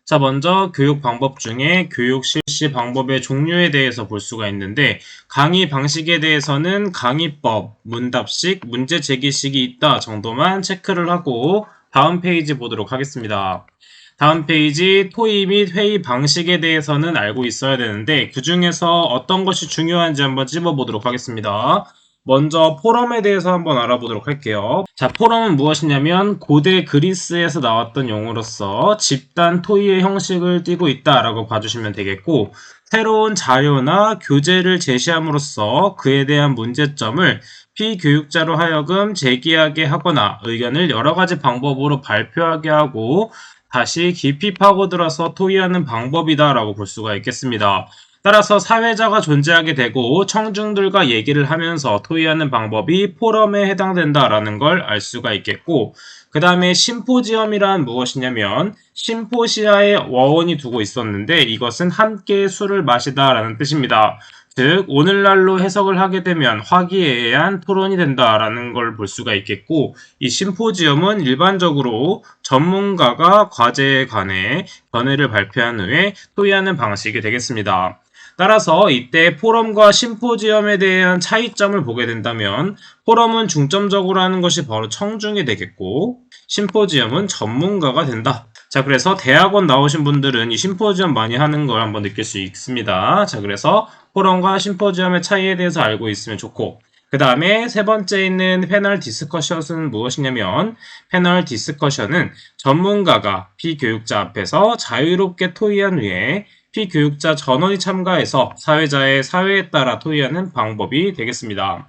자, 먼저 교육 방법 중에 교육 실시 방법의 종류에 대해서 볼 수가 있는데, 강의 방식에 대해서는 강의법, 문답식, 문제 제기식이 있다 정도만 체크를 하고 다음 페이지 보도록 하겠습니다. 다음 페이지 토의 및 회의 방식에 대해서는 알고 있어야 되는데, 그 중에서 어떤 것이 중요한지 한번 찝어보도록 하겠습니다. 먼저 포럼에 대해서 한번 알아보도록 할게요. 자, 포럼은 무엇이냐면 고대 그리스에서 나왔던 용어로서 집단 토의의 형식을 띠고 있다라고 봐주시면 되겠고, 새로운 자료나 교재를 제시함으로써 그에 대한 문제점을 피교육자로 하여금 제기하게 하거나 의견을 여러 가지 방법으로 발표하게 하고 다시 깊이 파고들어서 토의하는 방법이다라고 볼 수가 있겠습니다. 따라서 사회자가 존재하게 되고 청중들과 얘기를 하면서 토의하는 방법이 포럼에 해당된다라는 걸 알 수가 있겠고, 그 다음에 심포지엄이란 무엇이냐면 심포시아에 어원이 두고 있었는데 이것은 함께 술을 마시다라는 뜻입니다. 즉 오늘날로 해석을 하게 되면 화기애애한 토론이 된다라는 걸 볼 수가 있겠고, 이 심포지엄은 일반적으로 전문가가 과제에 관해 견해를 발표한 후에 토의하는 방식이 되겠습니다. 따라서 이때 포럼과 심포지엄에 대한 차이점을 보게 된다면 포럼은 중점적으로 하는 것이 바로 청중이 되겠고 심포지엄은 전문가가 된다. 자, 그래서 대학원 나오신 분들은 이 심포지엄 많이 하는 걸 한번 느낄 수 있습니다. 자, 그래서 포럼과 심포지엄의 차이에 대해서 알고 있으면 좋고, 그 다음에 세 번째 있는 패널 디스커션은 무엇이냐면 패널 디스커션은 전문가가 피교육자 앞에서 자유롭게 토의한 후에 피교육자 전원이 참가해서 사회자의 사회에 따라 토의하는 방법이 되겠습니다.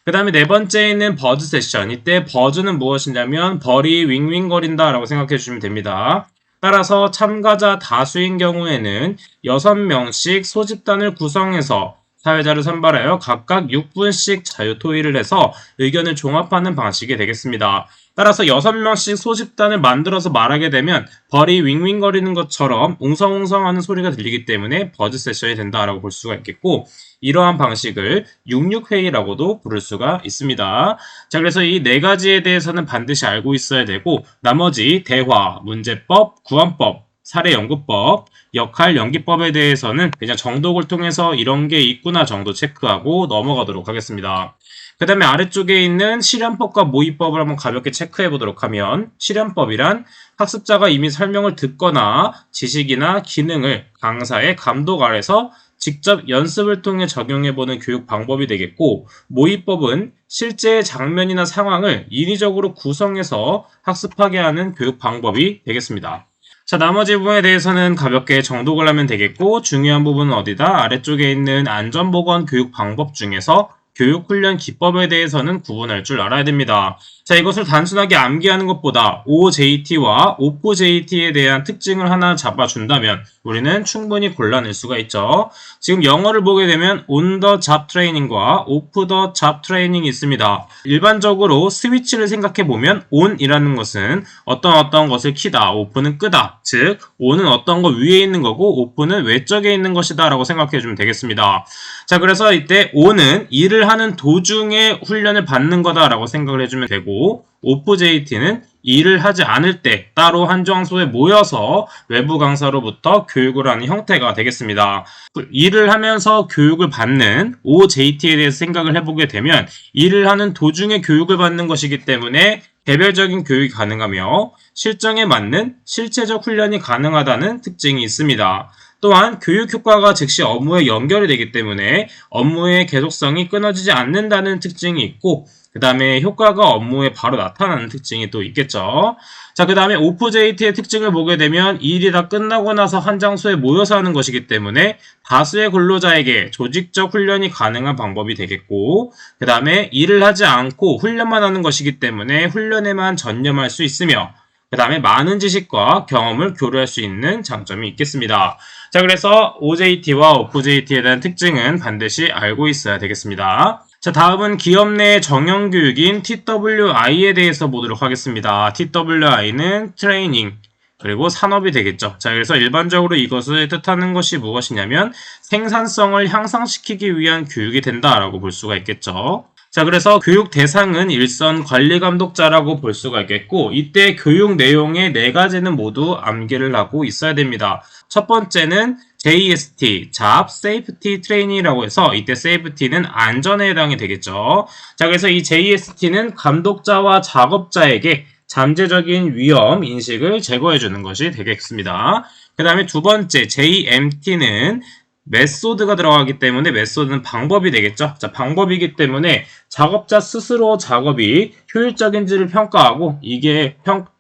그 다음에 네 번째에 있는 버즈 세션. 이때 버즈는 무엇이냐면 벌이 윙윙거린다 라고 생각해 주시면 됩니다. 따라서 참가자 다수인 경우에는 6명씩 소집단을 구성해서 사회자를 선발하여 각각 6분씩 자유 토의를 해서 의견을 종합하는 방식이 되겠습니다. 따라서 6명씩 소집단을 만들어서 말하게 되면 벌이 윙윙거리는 것처럼 웅성웅성하는 소리가 들리기 때문에 버즈 세션이 된다라고 볼 수가 있겠고, 이러한 방식을 66회의라고도 부를 수가 있습니다. 자, 그래서 이 네 가지에 대해서는 반드시 알고 있어야 되고, 나머지 대화, 문제법, 구원법, 사례연구법, 역할 연기법에 대해서는 그냥 정독을 통해서 이런 게 있구나 정도 체크하고 넘어가도록 하겠습니다. 그 다음에 아래쪽에 있는 실현법과 모의법을 한번 가볍게 체크해 보도록 하면, 실현법이란 학습자가 이미 설명을 듣거나 지식이나 기능을 강사의 감독 아래서 직접 연습을 통해 적용해보는 교육 방법이 되겠고, 모의법은 실제의 장면이나 상황을 인위적으로 구성해서 학습하게 하는 교육 방법이 되겠습니다. 자, 나머지 부분에 대해서는 가볍게 정독을 하면 되겠고, 중요한 부분은 어디다? 아래쪽에 있는 안전보건 교육 방법 중에서 교육훈련 기법에 대해서는 구분할 줄 알아야 됩니다. 자, 이것을 단순하게 암기하는 것보다 OJT와 OFJT에 대한 특징을 하나 잡아준다면 우리는 충분히 골라낼 수가 있죠. 지금 영어를 보게 되면 on the job training과 off the job training이 있습니다. 일반적으로 스위치를 생각해보면 on이라는 것은 어떤 것을 키다, off는 끄다. 즉, on은 어떤 거 위에 있는 거고 off는 외적에 있는 것이다 라고 생각해주면 되겠습니다. 자, 그래서 이때 on은 일을 하는 도중에 훈련을 받는 거다라고 생각을 해주면 되고, OFJT는 일을 하지 않을 때 따로 한 장소에 모여서 외부 강사로부터 교육을 하는 형태가 되겠습니다. 일을 하면서 교육을 받는 OJT에 대해서 생각을 해보게 되면 일을 하는 도중에 교육을 받는 것이기 때문에 개별적인 교육이 가능하며 실정에 맞는 실체적 훈련이 가능하다는 특징이 있습니다. 또한 교육 효과가 즉시 업무에 연결이 되기 때문에 업무의 계속성이 끊어지지 않는다는 특징이 있고, 그 다음에 효과가 업무에 바로 나타나는 특징이 또 있겠죠. 자, 그 다음에 OFJT의 특징을 보게 되면 일이 다 끝나고 나서 한 장소에 모여서 하는 것이기 때문에 다수의 근로자에게 조직적 훈련이 가능한 방법이 되겠고, 그 다음에 일을 하지 않고 훈련만 하는 것이기 때문에 훈련에만 전념할 수 있으며, 그 다음에 많은 지식과 경험을 교류할 수 있는 장점이 있겠습니다. 자, 그래서 OJT와 OFJT에 대한 특징은 반드시 알고 있어야 되겠습니다. 자, 다음은 기업 내 정형교육인 TWI에 대해서 보도록 하겠습니다. TWI는 트레이닝, 그리고 산업이 되겠죠. 자, 그래서 일반적으로 이것을 뜻하는 것이 무엇이냐면 생산성을 향상시키기 위한 교육이 된다라고 볼 수가 있겠죠. 자, 그래서 교육 대상은 일선 관리 감독자라고 볼 수가 있겠고, 이때 교육 내용의 네 가지는 모두 암기를 하고 있어야 됩니다. 첫 번째는 JST, Job Safety Training이라고 해서 이때 Safety는 안전에 해당이 되겠죠. 자, 그래서 이 JST는 감독자와 작업자에게 잠재적인 위험 인식을 제거해 주는 것이 되겠습니다. 그 다음에 두 번째 JMT는 메소드가 들어가기 때문에 메소드는 방법이 되겠죠. 자, 방법이기 때문에 작업자 스스로 작업이 효율적인지를 평가하고 이게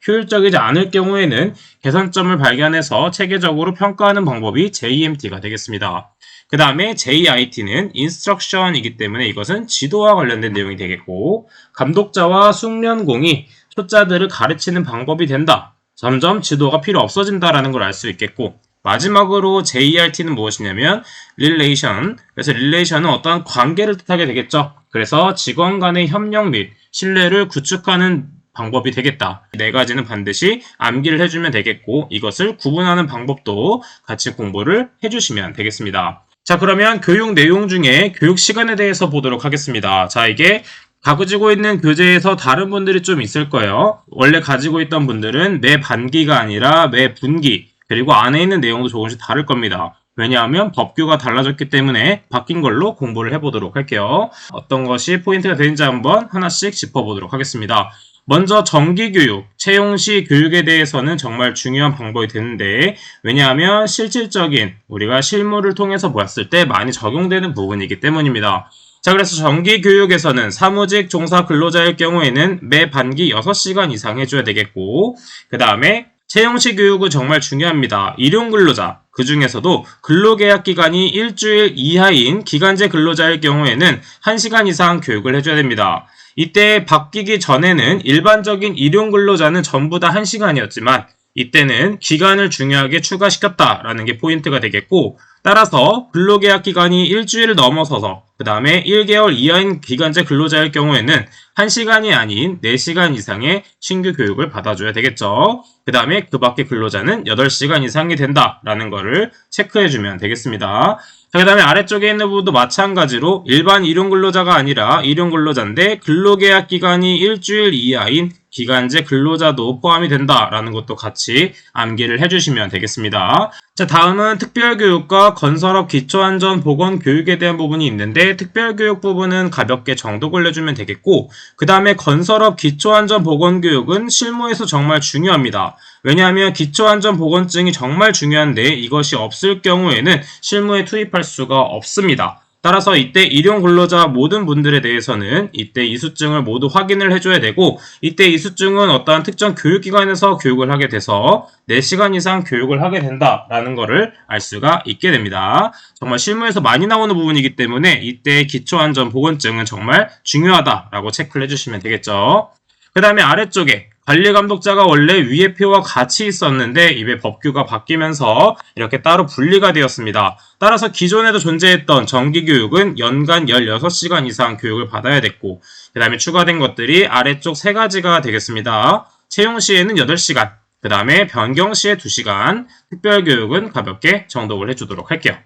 효율적이지 않을 경우에는 개선점을 발견해서 체계적으로 평가하는 방법이 JMT가 되겠습니다. 그 다음에 JIT는 인스트럭션이기 때문에 이것은 지도와 관련된 내용이 되겠고, 감독자와 숙련공이 초짜들을 가르치는 방법이 된다. 점점 지도가 필요 없어진다라는 걸 알 수 있겠고, 마지막으로 JRT는 무엇이냐면 릴레이션. 그래서 릴레이션은 어떠한 관계를 뜻하게 되겠죠. 그래서 직원 간의 협력 및 신뢰를 구축하는 방법이 되겠다. 네 가지는 반드시 암기를 해주면 되겠고, 이것을 구분하는 방법도 같이 공부를 해주시면 되겠습니다. 자, 그러면 교육 내용 중에 교육 시간에 대해서 보도록 하겠습니다. 자, 이게 가지고 있는 교재에서 다른 분들이 좀 있을 거예요. 원래 가지고 있던 분들은 매 반기가 아니라 매 분기, 그리고 안에 있는 내용도 조금씩 다를 겁니다. 왜냐하면 법규가 달라졌기 때문에 바뀐 걸로 공부를 해보도록 할게요. 어떤 것이 포인트가 되는지 한번 하나씩 짚어보도록 하겠습니다. 먼저 정기교육, 채용시 교육에 대해서는 정말 중요한 방법이 되는데, 왜냐하면 실질적인 우리가 실무를 통해서 보았을 때 많이 적용되는 부분이기 때문입니다. 자, 그래서 정기교육에서는 사무직 종사 근로자일 경우에는 매 반기 6시간 이상 해줘야 되겠고, 그 다음에 채용시 교육은 정말 중요합니다. 일용근로자, 그 중에서도 근로계약 기간이 일주일 이하인 기간제 근로자일 경우에는 1시간 이상 교육을 해줘야 됩니다. 이때 바뀌기 전에는 일반적인 일용근로자는 전부 다 1시간이었지만 이때는 기간을 중요하게 추가시켰다라는 게 포인트가 되겠고, 따라서 근로계약 기간이 일주일을 넘어서서 그 다음에 1개월 이하인 기간제 근로자일 경우에는 1시간이 아닌 4시간 이상의 신규 교육을 받아줘야 되겠죠. 그 다음에 그 밖의 근로자는 8시간 이상이 된다라는 거를 체크해주면 되겠습니다. 자, 그 다음에 아래쪽에 있는 부분도 마찬가지로 일반 일용근로자가 아니라 일용근로자인데 근로계약 기간이 일주일 이하인 기간제 근로자도 포함이 된다라는 것도 같이 암기를 해주시면 되겠습니다. 자, 다음은 특별교육과 건설업 기초안전보건교육에 대한 부분이 있는데, 특별교육 부분은 가볍게 정독을 해주면 되겠고, 그 다음에 건설업 기초안전보건교육은 실무에서 정말 중요합니다. 왜냐하면 기초안전보건증이 정말 중요한데 이것이 없을 경우에는 실무에 투입할 수가 없습니다. 따라서 이때 일용근로자 모든 분들에 대해서는 이때 이수증을 모두 확인을 해줘야 되고, 이때 이수증은 어떠한 특정 교육기관에서 교육을 하게 돼서 4시간 이상 교육을 하게 된다라는 것을 알 수가 있게 됩니다. 정말 실무에서 많이 나오는 부분이기 때문에 이때 기초안전보건증은 정말 중요하다라고 체크를 해주시면 되겠죠. 그 다음에 아래쪽에 관리감독자가 원래 위의 표와 같이 있었는데 이게 법규가 바뀌면서 이렇게 따로 분리가 되었습니다. 따라서 기존에도 존재했던 정기교육은 연간 16시간 이상 교육을 받아야 됐고, 그 다음에 추가된 것들이 아래쪽 3가지가 되겠습니다. 채용시에는 8시간, 그 다음에 변경시에 2시간, 특별교육은 가볍게 정독을 해주도록 할게요.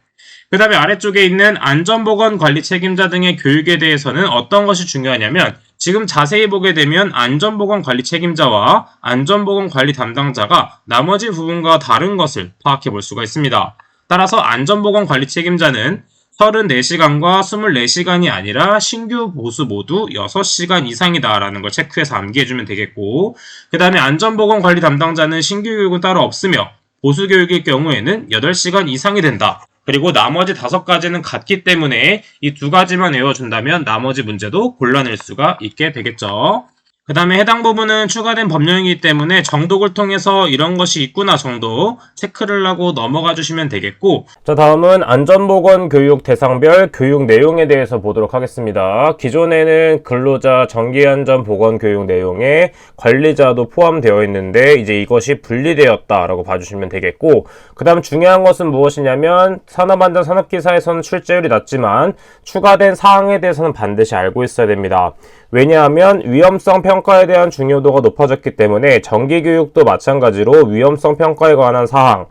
그 다음에 아래쪽에 있는 안전보건관리 책임자 등의 교육에 대해서는 어떤 것이 중요하냐면, 지금 자세히 보게 되면 안전보건관리 책임자와 안전보건관리 담당자가 나머지 부분과 다른 것을 파악해 볼 수가 있습니다. 따라서 안전보건관리 책임자는 34시간과 24시간이 아니라 신규 보수 모두 6시간 이상이다라는 걸 체크해서 암기해주면 되겠고, 그 다음에 안전보건관리 담당자는 신규 교육은 따로 없으며 보수 교육일 경우에는 8시간 이상이 된다. 그리고 나머지 5가지는 같기 때문에 이 2가지만 외워준다면 나머지 문제도 골라낼 수가 있게 되겠죠. 그 다음에 해당 부분은 추가된 법령이기 때문에 정독을 통해서 이런 것이 있구나 정도 체크를 하고 넘어가 주시면 되겠고, 자, 다음은 안전보건 교육 대상별 교육 내용에 대해서 보도록 하겠습니다. 기존에는 근로자 정기안전보건 교육 내용에 관리자도 포함되어 있는데 이제 이것이 분리되었다라고 봐주시면 되겠고, 그 다음 중요한 것은 무엇이냐면 산업안전 산업기사에서는 출제율이 낮지만 추가된 사항에 대해서는 반드시 알고 있어야 됩니다. 왜냐하면 위험성 평가에 대한 중요도가 높아졌기 때문에 정기교육도 마찬가지로 위험성 평가에 관한 사항,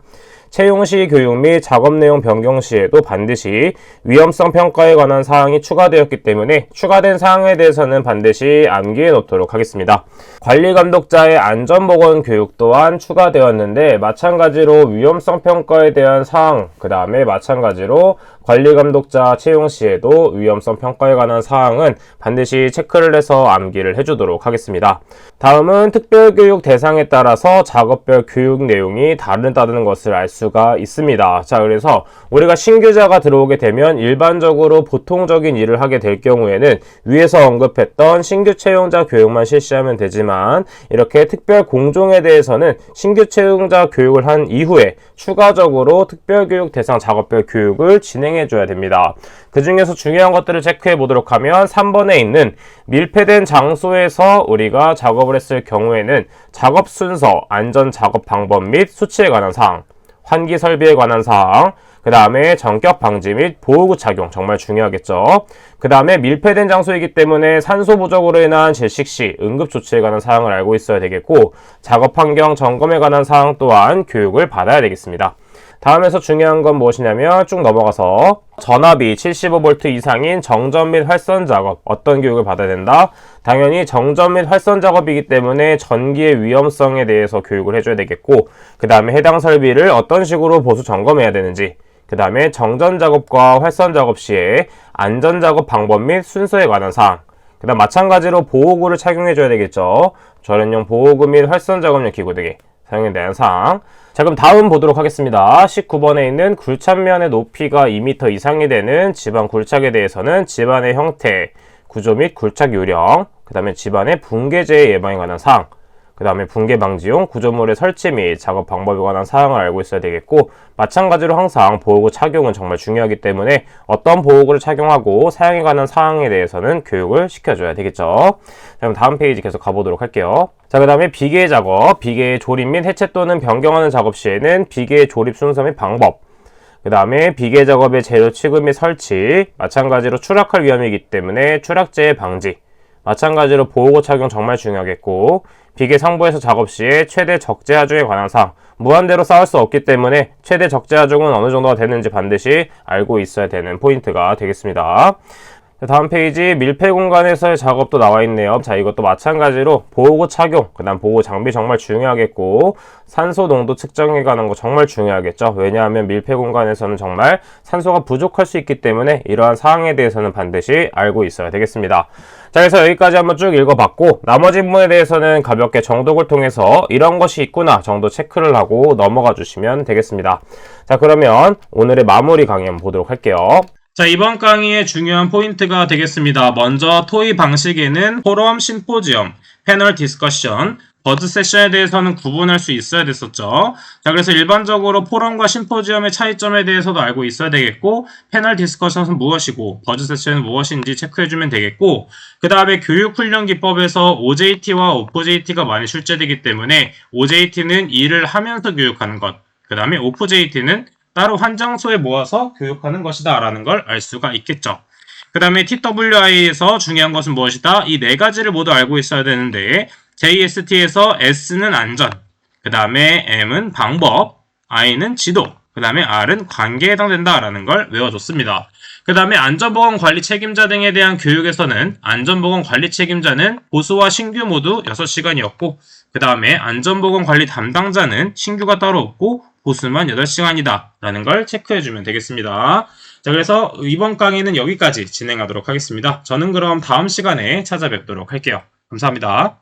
채용 시 교육 및 작업 내용 변경 시에도 반드시 위험성 평가에 관한 사항이 추가되었기 때문에 추가된 사항에 대해서는 반드시 암기해 놓도록 하겠습니다. 관리 감독자의 안전보건 교육 또한 추가되었는데 마찬가지로 위험성 평가에 대한 사항, 그 다음에 마찬가지로 관리 감독자 채용 시에도 위험성 평가에 관한 사항은 반드시 체크를 해서 암기를 해주도록 하겠습니다. 다음은 특별교육 대상에 따라서 작업별 교육 내용이 다르다는 것을 알 수가 있습니다. 자, 그래서 우리가 신규자가 들어오게 되면 일반적으로 보통적인 일을 하게 될 경우에는 위에서 언급했던 신규 채용자 교육만 실시하면 되지만 이렇게 특별 공종에 대해서는 신규 채용자 교육을 한 이후에 추가적으로 특별교육 대상 작업별 교육을 진행해 줘야 됩니다. 그 중에서 중요한 것들을 체크해 보도록 하면 3번에 있는 밀폐된 장소에서 우리가 작업을 했을 경우에는 작업 순서, 안전 작업 방법 및 수치에 관한 사항, 환기 설비에 관한 사항, 그 다음에 전격 방지 및 보호구 착용, 정말 중요하겠죠. 그 다음에 밀폐된 장소이기 때문에 산소 부족으로 인한 질식 시 응급 조치에 관한 사항을 알고 있어야 되겠고, 작업 환경 점검에 관한 사항 또한 교육을 받아야 되겠습니다. 다음에서 중요한 건 무엇이냐면 쭉 넘어가서 전압이 75V 이상인 정전 및 활선 작업, 어떤 교육을 받아야 된다? 당연히 정전 및 활선 작업이기 때문에 전기의 위험성에 대해서 교육을 해줘야 되겠고, 그 다음에 해당 설비를 어떤 식으로 보수 점검해야 되는지, 그 다음에 정전 작업과 활선 작업 시에 안전 작업 방법 및 순서에 관한 사항, 그 다음 마찬가지로 보호구를 착용해줘야 되겠죠. 절연용 보호구 및 활선 작업용 기구 등의 사용에 대한 사항. 자, 그럼 다음 보도록 하겠습니다. 19번에 있는 굴착면의 높이가 2m 이상이 되는 집안 굴착에 대해서는 집안의 형태, 구조 및 굴착 요령, 그 다음에 집안의 붕괴재 예방에 관한 사항, 그 다음에 붕괴 방지용 구조물의 설치 및 작업 방법에 관한 사항을 알고 있어야 되겠고, 마찬가지로 항상 보호구 착용은 정말 중요하기 때문에 어떤 보호구를 착용하고 사용에 관한 사항에 대해서는 교육을 시켜줘야 되겠죠. 자, 그럼 다음 페이지 계속 가보도록 할게요. 자, 그 다음에 비계 작업, 비계의 조립 및 해체 또는 변경하는 작업 시에는 비계의 조립 순서 및 방법, 그 다음에 비계 작업의 재료 취급 및 설치, 마찬가지로 추락할 위험이기 때문에 추락재해 방지, 마찬가지로 보호구 착용 정말 중요하겠고, 비계 상부에서 작업 시에 최대 적재 하중에 관한 사항, 무한대로 쌓을 수 없기 때문에 최대 적재 하중은 어느 정도가 되는지 반드시 알고 있어야 되는 포인트가 되겠습니다. 다음 페이지 밀폐 공간에서의 작업도 나와 있네요. 자, 이것도 마찬가지로 보호구 착용, 그 다음 보호 장비 정말 중요하겠고, 산소 농도 측정에 관한 거 정말 중요하겠죠. 왜냐하면 밀폐 공간에서는 정말 산소가 부족할 수 있기 때문에 이러한 사항에 대해서는 반드시 알고 있어야 되겠습니다. 자, 그래서 여기까지 한번 쭉 읽어봤고, 나머지 부분에 대해서는 가볍게 정독을 통해서 이런 것이 있구나 정도 체크를 하고 넘어가 주시면 되겠습니다. 자, 그러면 오늘의 마무리 강의 한번 보도록 할게요. 자, 이번 강의의 중요한 포인트가 되겠습니다. 먼저 토의 방식에는 포럼, 심포지엄, 패널 디스커션, 버드 세션에 대해서는 구분할 수 있어야 됐었죠. 자, 그래서 일반적으로 포럼과 심포지엄의 차이점에 대해서도 알고 있어야 되겠고, 패널 디스커션은 무엇이고, 버드 세션은 무엇인지 체크해주면 되겠고, 그 다음에 교육훈련 기법에서 OJT와 OFJT가 많이 출제되기 때문에 OJT는 일을 하면서 교육하는 것, 그 다음에 OFJT는 따로 한 장소에 모아서 교육하는 것이다 라는 걸 알 수가 있겠죠. 그 다음에 TWI에서 중요한 것은 무엇이다? 이 네 가지를 모두 알고 있어야 되는데, JST에서 S는 안전, 그 다음에 M은 방법, I는 지도, 그 다음에 R은 관계에 해당된다 라는 걸 외워줬습니다. 그 다음에 안전보건 관리 책임자 등에 대한 교육에서는 안전보건 관리 책임자는 보수와 신규 모두 6시간이었고, 그 다음에 안전보건 관리 담당자는 신규가 따로 없고 보수만 8시간이다 라는 걸 체크해주면 되겠습니다. 자, 그래서 이번 강의는 여기까지 진행하도록 하겠습니다. 저는 그럼 다음 시간에 찾아뵙도록 할게요. 감사합니다.